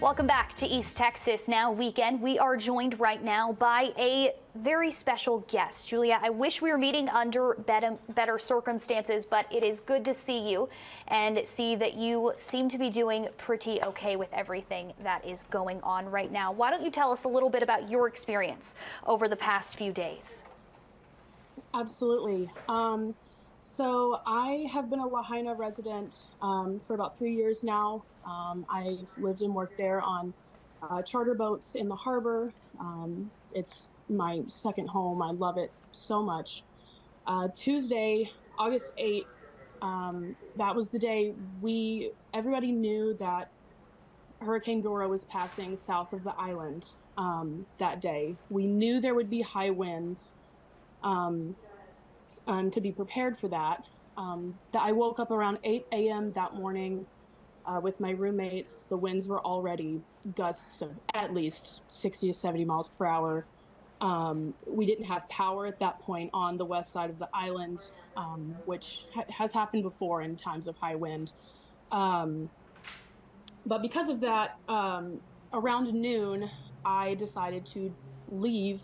Welcome back to East Texas Now Weekend. We are joined right now by a very special guest. Julia, I wish we were meeting under better circumstances, but it is good to see you and see that you seem to be doing pretty okay with everything that is going on right now. Why don't you tell us a little bit about your experience over the past few days? Absolutely. So I have been a Lahaina resident for about 3 years now. I've lived and worked there on charter boats in the harbor. It's my second home. I love it so much. Tuesday, August 8th, that was the day everybody knew that Hurricane Dora was passing south of the island that day. We knew there would be high winds. Um, to be prepared for that. I woke up around 8 a.m. that morning with my roommates. The winds were already gusts of at least 60 to 70 miles per hour. We didn't have power at that point on the west side of the island, which has happened before in times of high wind. But because of that, around noon, I decided to leave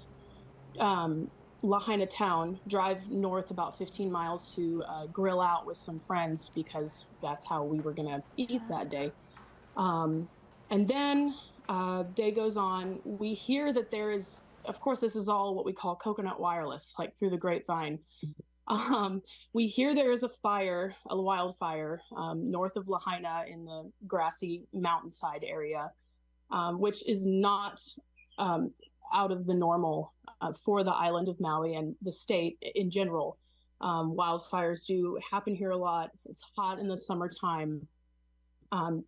Lahaina town, drive north about 15 miles to grill out with some friends because that's how we were going to eat that day. And then day goes on. We hear that there is, of course, this is all what we call coconut wireless, like through the grapevine. We hear there is a fire, a wildfire, north of Lahaina in the grassy mountainside area, which is not out of the normal for the island of Maui and the state in general. Wildfires do happen here a lot. It's hot in the summertime.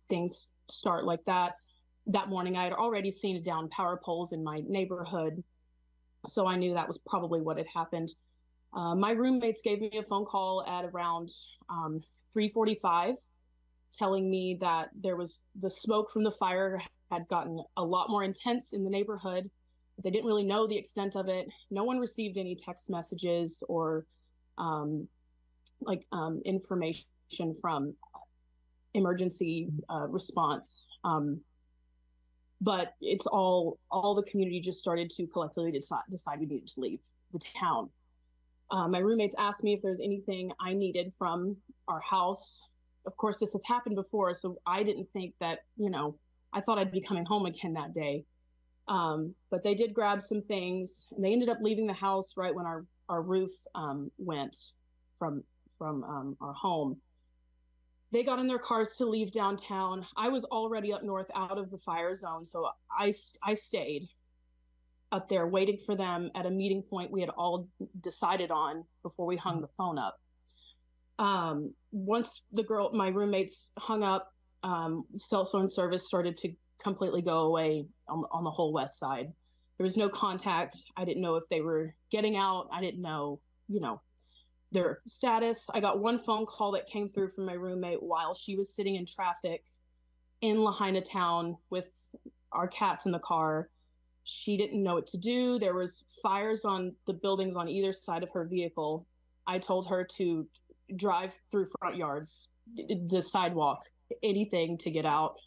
Things start like that. That morning, I had already seen down power poles in my neighborhood, so I knew that was probably what had happened. My roommates gave me a phone call at around 3:45, telling me that the smoke from the fire had gotten a lot more intense in the neighborhood. They didn't really know the extent of it. No one received any text messages or information from emergency response. But it's all the community just started to collectively decide we needed to leave the town. My roommates asked me if there's anything I needed from our house. Of course, this has happened before, so I didn't think that, I thought I'd be coming home again that day. But they did grab some things, and they ended up leaving the house right when our roof went from our home. They got in their cars to leave downtown. I was already up north out of the fire zone, so I stayed up there waiting for them at a meeting point we had all decided on before we hung the phone up. Once my roommates hung up, cell phone service started to completely go away on the whole west side. There was no contact. I didn't know if they were getting out. I didn't know, their status. I got one phone call that came through from my roommate while she was sitting in traffic in Lahaina town with our cats in the car. She didn't know what to do. There was fires on the buildings on either side of her vehicle. I told her to drive through front yards, the sidewalk, anything to get out.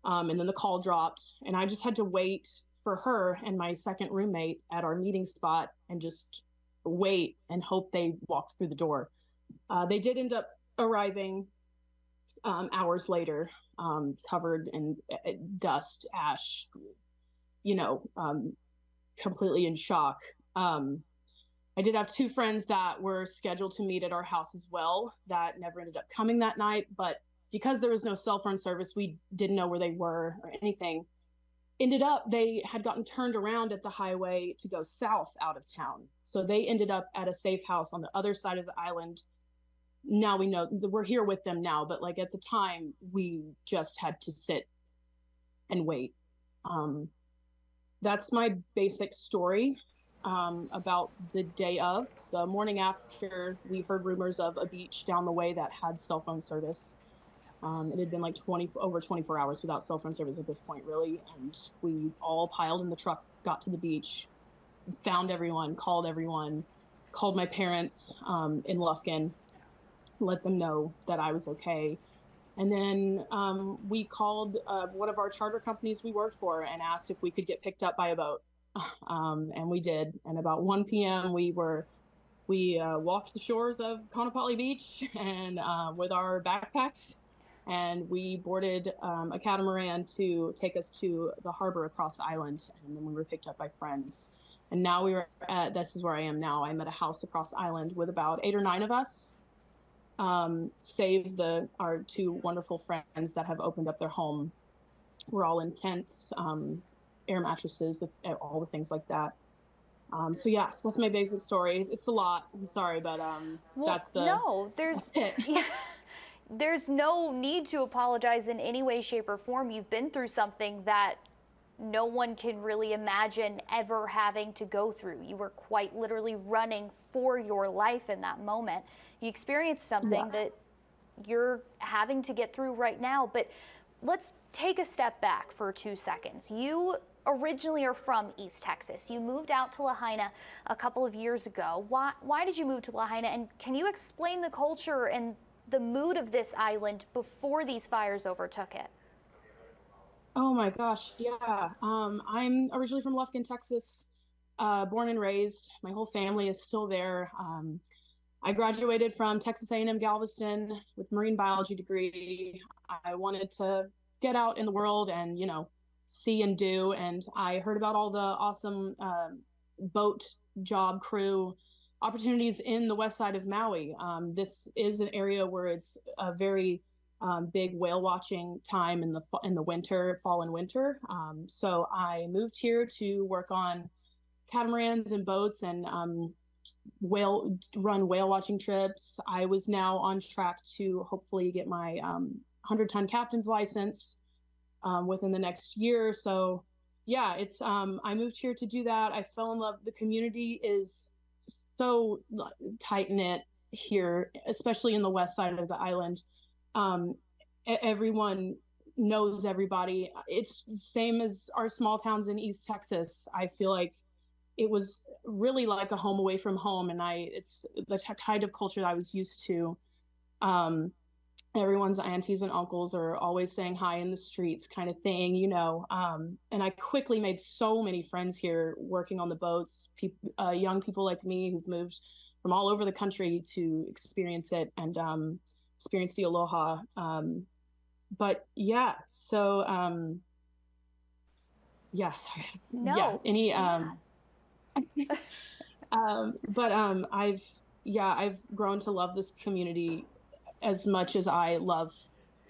And then the call dropped, and I just had to wait for her and my second roommate at our meeting spot and just wait and hope they walked through the door. They did end up arriving hours later, covered in dust, ash, completely in shock. I did have two friends that were scheduled to meet at our house as well that never ended up coming that night, but because there was no cell phone service, we didn't know where they were or anything. Ended up, they had gotten turned around at the highway to go south out of town. So they ended up at a safe house on the other side of the island. Now we know that we're here with them now, but like at the time, we just had to sit and wait. That's my basic story about the day of. The morning after, we heard rumors of a beach down the way that had cell phone service. It had been like over 24 hours without cell phone service at this point, really. And we all piled in the truck, got to the beach, found everyone, called my parents in Lufkin, let them know that I was okay. And then we called one of our charter companies we worked for and asked if we could get picked up by a boat. And we did. And about 1 p.m. we walked the shores of Kaanapali Beach and with our backpacks, and we boarded a catamaran to take us to the harbor across the island. And then we were picked up by friends. And now this is where I am now. I'm at a house across the island with about 8 or 9 of us, save our 2 wonderful friends that have opened up their home. We're all in tents, air mattresses, all the things like that. So yes, that's my basic story. It's a lot. I'm sorry, but Well, there's yeah, there's no need to apologize in any way, shape, or form. You've been through something that no one can really imagine ever having to go through. You were quite literally running for your life in that moment. You experienced something that you're having to get through right now. But let's take a step back for 2 seconds. You originally are from East Texas. You moved out to Lahaina a couple of years ago. Why did you move to Lahaina? And can you explain the culture and the mood of this island before these fires overtook it? Oh my gosh, yeah. I'm originally from Lufkin, Texas, born and raised. My whole family is still there. I graduated from Texas A&M Galveston with marine biology degree. I wanted to get out in the world and, see and do. And I heard about all the awesome boat job crew opportunities in the west side of Maui. This is an area where it's a very big whale watching time in the winter, fall and winter. So I moved here to work on catamarans and boats and run whale watching trips. I was now on track to hopefully get my 100-ton captain's license within the next year. So yeah, it's I moved here to do that. I fell in love. The community is so tight knit here, especially in the west side of the island. Everyone knows everybody. It's the same as our small towns in East Texas. I feel like it was really like a home away from home, and it's the kind of culture that I was used to. Everyone's aunties and uncles are always saying hi in the streets, kind of thing, and I quickly made so many friends here working on the boats. Young people like me who've moved from all over the country to experience it and experience the aloha. But yeah, so yeah, sorry. No. Yeah, but I've grown to love this community as much as I love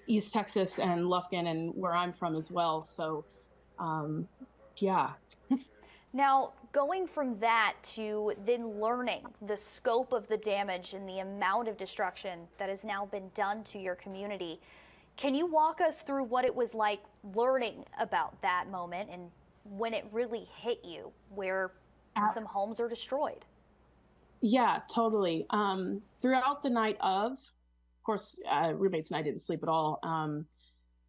East Texas and Lufkin and where I'm from as well. So yeah. Now, going from that to then learning the scope of the damage and the amount of destruction that has now been done to your community, can you walk us through what it was like learning about that moment and when it really hit you, where some homes are destroyed? Yeah, totally. Throughout the night of course, roommates and I didn't sleep at all.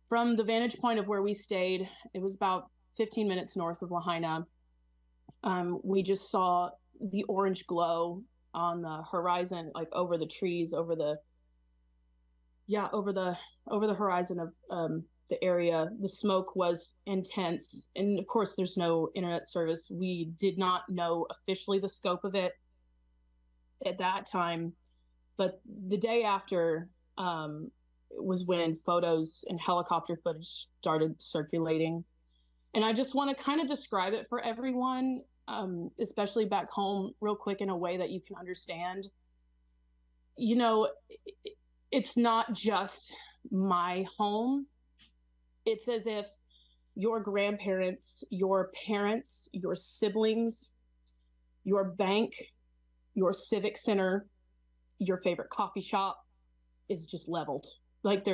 From the vantage point of where we stayed, it was about 15 minutes north of Lahaina. We just saw the orange glow on the horizon, like over the trees, over the horizon of the area. The smoke was intense, and of course, there's no internet service. We did not know officially the scope of it at that time. But the day after was when photos and helicopter footage started circulating. And I just want to kind of describe it for everyone, especially back home, real quick in a way that you can understand. It's not just my home. It's as if your grandparents, your parents, your siblings, your bank, your civic center, your favorite coffee shop is just leveled. Like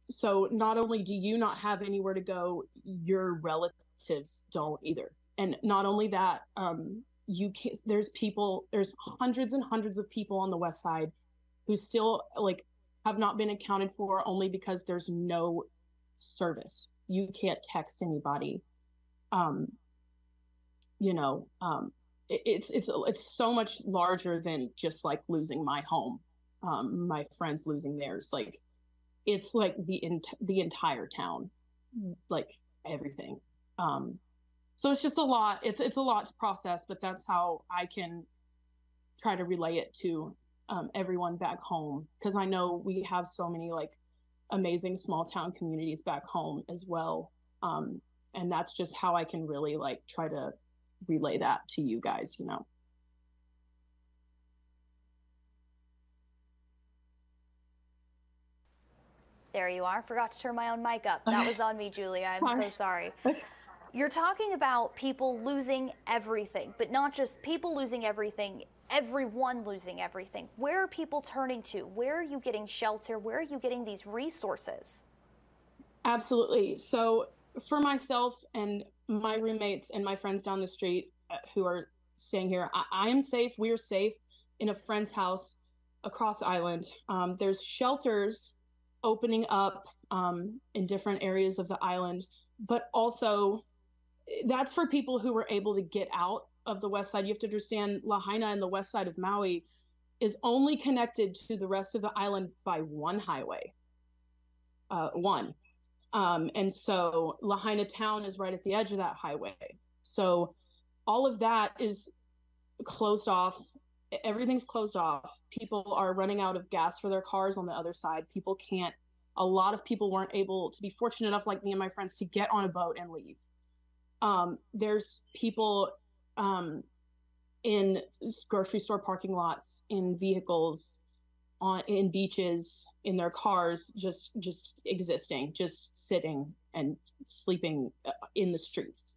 so not only do you not have anywhere to go, your relatives don't either. And not only that, there's hundreds and hundreds of people on the west side who still have not been accounted for, only because there's no service. You can't text anybody. It's so much larger than just like losing my home. my friends losing theirs. Like, it's like the entire town, like everything. So it's just a lot. It's a lot to process, but that's how I can try to relay it to everyone back home, because I know we have so many like amazing small town communities back home as well. And that's just how I can really like try to relay that to you guys, you know. There you are. Forgot to turn my own mic up. That was on me, Julia. I'm so sorry. You're talking about people losing everything, but not just people losing everything, everyone losing everything. Where are people turning to? Where are you getting shelter? Where are you getting these resources? Absolutely. So for myself and my roommates and my friends down the street who are staying here, I am safe. We are safe in a friend's house across the island. There's shelters opening up in different areas of the island, but also that's for people who were able to get out of the west side. You have to understand, Lahaina and the west side of Maui is only connected to the rest of the island by one highway. One. And so Lahaina town is right at the edge of that highway. So all of that is closed off. Everything's closed off. People are running out of gas for their cars on the other side. People can't, a lot of people weren't able to be fortunate enough, like me and my friends, to get on a boat and leave. There's people in grocery store parking lots, in vehicles, in beaches, in their cars, just existing, just sitting and sleeping in the streets.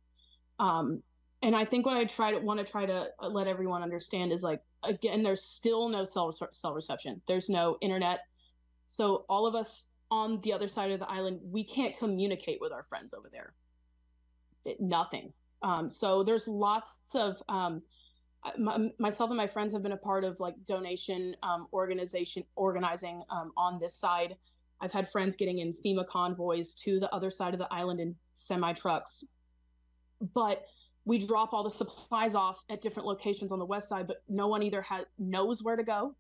And I think what I want to try to let everyone understand is, like, again, there's still no cell reception. There's no internet. So all of us on the other side of the island, we can't communicate with our friends over there. Nothing. So there's lots of myself and my friends have been a part of like donation organizing on this side. I've had friends getting in FEMA convoys to the other side of the island in semi trucks, but we drop all the supplies off at different locations on the west side, but no one either knows where to go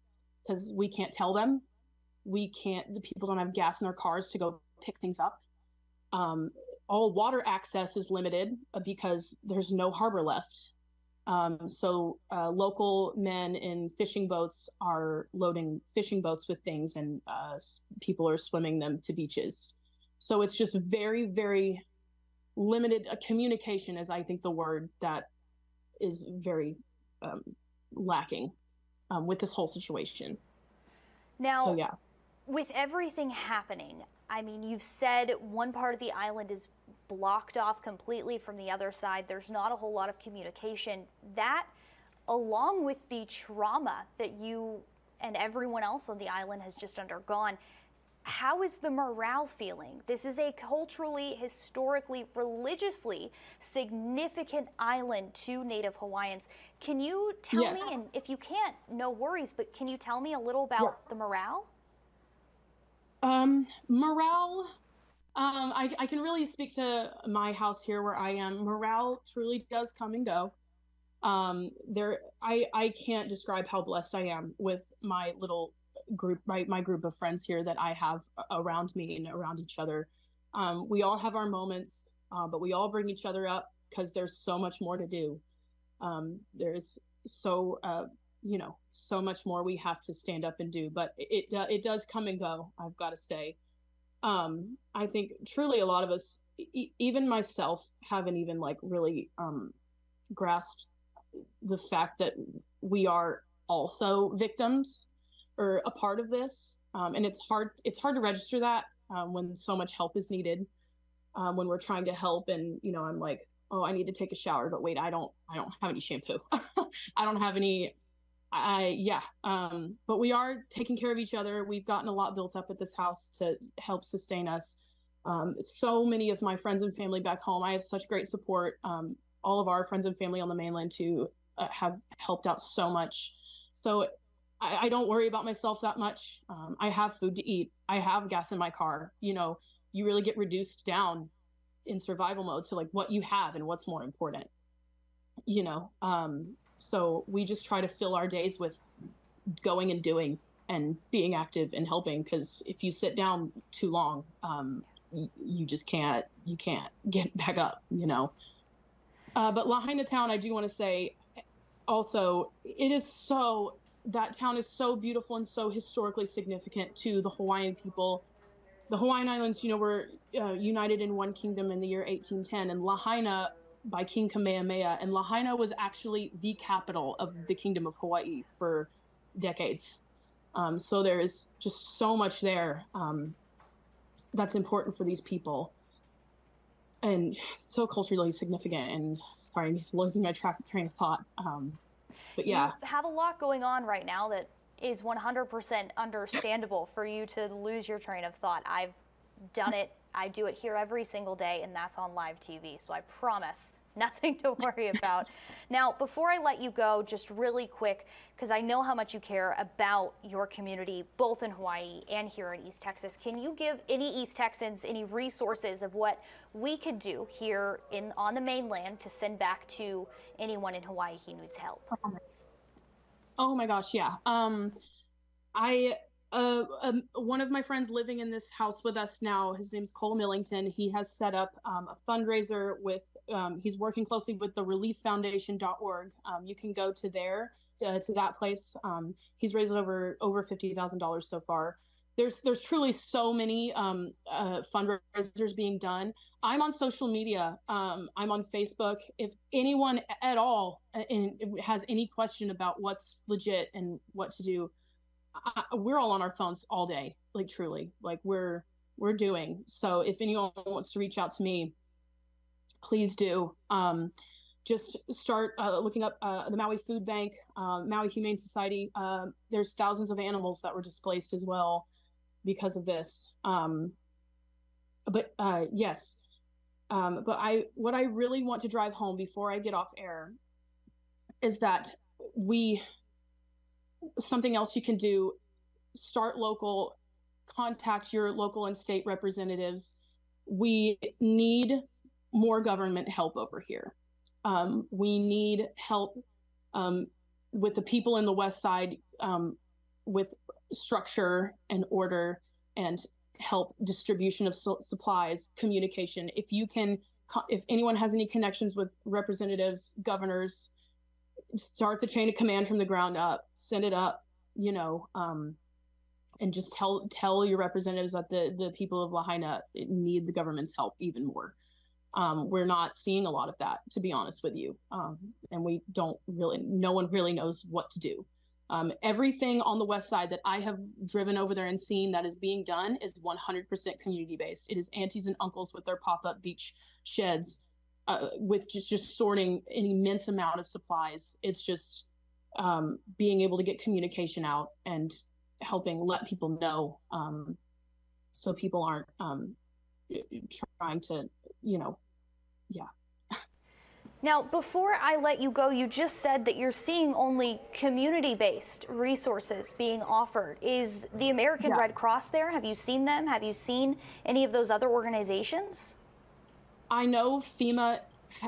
because we can't tell them. The people don't have gas in their cars to go pick things up. All water access is limited because there's no harbor left. So local men in fishing boats are loading fishing boats with things, and people are swimming them to beaches. So it's just very, very limited. Communication is, I think, the word that is very lacking with this whole situation. Now, so, yeah. With everything happening, I mean, you've said one part of the island is blocked off completely from the other side. There's not a whole lot of communication. That, along with the trauma that you and everyone else on the island has just undergone, how is the morale feeling? This is a culturally, historically, religiously significant island to Native Hawaiians. Can you tell Yes. me, and if you can't, no worries, but can you tell me a little about the morale? Morale, I can really speak to my house here where I am. Morale truly does come and go. I can't describe how blessed I am with my little group, my group of friends here that I have around me and around each other. We all have our moments, but we all bring each other up because there's so much more to do. There's so much more we have to stand up and do, but it does come and go, I've got to say. I think truly a lot of us, even myself, haven't even like really grasped the fact that we are also victims or a part of this. And it's hard to register that when so much help is needed, when we're trying to help, and I'm like, oh, I need to take a shower, but wait, I don't have any shampoo. I don't have any. But we are taking care of each other. We've gotten a lot built up at this house to help sustain us. So many of my friends and family back home, I have such great support. All of our friends and family on the mainland too have helped out so much. So I don't worry about myself that much. I have food to eat. I have gas in my car. You really get reduced down in survival mode to like what you have and what's more important. So we just try to fill our days with going and doing. and being active and helping, because if you sit down too long, you just you can't get back up, you know. But Lahaina town, I do want to say also, that town is so beautiful and so historically significant to the Hawaiian people. The Hawaiian Islands, you know, were united in one kingdom in the year 1810, and Lahaina by King Kamehameha. And Lahaina was actually the capital of the Kingdom of Hawaii for decades. So there is just so much there that's important for these people, and so culturally significant. And sorry, I'm losing my train of thought. But yeah. You have a lot going on right now that is 100% understandable for you to lose your train of thought. I've done it. I do it here every single day, and that's on live TV. So I promise nothing to worry about. Now, before I let you go, just really quick, because I know how much you care about your community, both in Hawaii and here in East Texas, can you give any East Texans any resources of what we could do here on the mainland to send back to anyone in Hawaii who needs help? Oh my gosh, yeah. One of my friends living in this house with us now, his name's Cole Millington. He has set up a fundraiser with, he's working closely with the relieffoundation.org. You can go to that place. He's raised over $50,000 so far. There's truly so many fundraisers being done. I'm on social media. I'm on Facebook. If anyone at all has any question about what's legit and what to do, we're all on our phones all day, like truly, like we're doing. So if anyone wants to reach out to me, please do. Just start looking up the Maui Food Bank, Maui Humane Society. There's thousands of animals that were displaced as well because of this. Yes. But what I really want to drive home before I get off air is that something else you can do: start local, contact your local and state representatives. We need more government help over here. We need help with the people in the West Side with structure and order, and help distribution of supplies, communication. If anyone has any connections with representatives, governors, start the chain of command from the ground up, send it up, you know, and just tell your representatives that the people of Lahaina need the government's help even more. We're not seeing a lot of that, to be honest with you. And no one really knows what to do. Everything on the West Side that I have driven over there and seen that is being done is 100% community-based. It is aunties and uncles with their pop-up beach sheds, with just sorting an immense amount of supplies. It's just being able to get communication out and helping let people know, so people aren't trying to, you know, yeah. Now, before I let you go, you just said that you're seeing only community-based resources being offered. Is the American Red Cross there? Have you seen them? Have you seen any of those other organizations? I know FEMA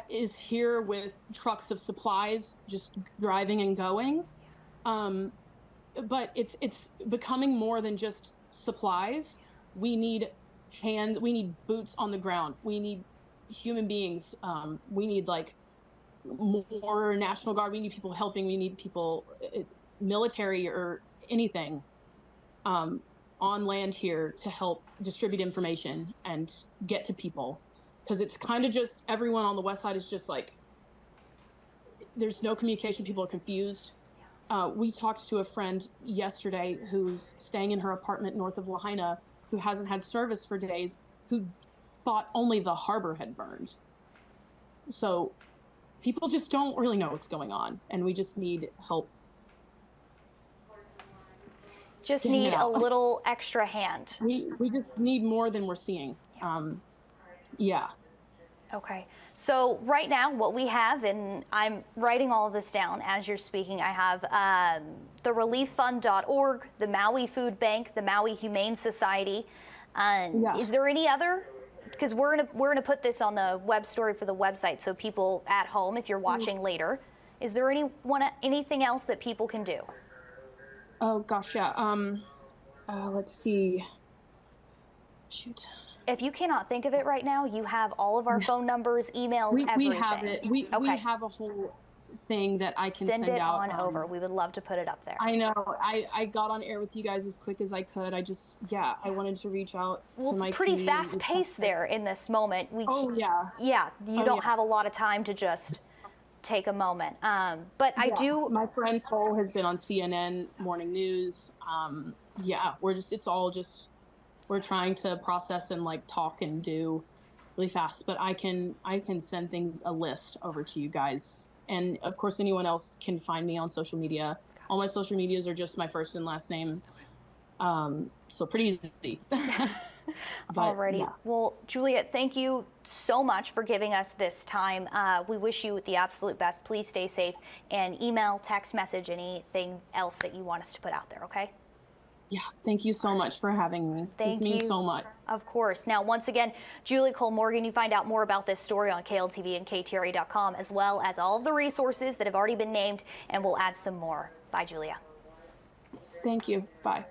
is here with trucks of supplies, just driving and going. But it's becoming more than just supplies. We need boots on the ground. We need human beings. We need like more National Guard. We need people helping. We need people, military or anything, on land here to help distribute information and get to people. Because it's kind of just everyone on the West Side is just like, there's no communication. People are confused. We talked to a friend yesterday who's staying in her apartment north of Lahaina, who hasn't had service for days, who thought only the harbor had burned. So people just don't really know what's going on, and we just need help. Just need a little extra hand. We just need more than we're seeing. Yeah. Okay. So right now what we have, and I'm writing all of this down as you're speaking, I have the relieffund.org, the Maui Food Bank, the Maui Humane Society. Is there any other? Because we're gonna put this on the web story for the website, so people at home, if you're watching later, is there anything else that people can do? Oh gosh, yeah. Let's see. Shoot. If you cannot think of it right now, you have all of our phone numbers, emails, We everything. have it. We Okay. have a whole thing that I can Send send it out. on over. We would love to put it up there. I know. I got on air with you guys as quick as I could. I wanted to reach out Well, to my it's pretty community. fast paced there in this moment. Oh yeah. Yeah, you Oh, don't yeah. have a lot of time to just take a moment. But I do. My friend Cole has been on CNN Morning News. Yeah, we're trying to process and like talk and do really fast. But I can send a list over to you guys, and of course anyone else can find me on social media. All my social medias are just my first and last name, so pretty easy. Alrighty. Yeah. Well, Juliet, thank you so much for giving us this time. We wish you the absolute best. Please stay safe, and email, text message, anything else that you want us to put out there, okay? Yeah, thank you so much for having me. Thank It means you. so much. Of course. Now, once again, Julie Collmorgen, you find out more about this story on KLTV and KTRA.com, as well as all of the resources that have already been named, and we'll add some more. Bye, Julia. Thank you. Bye.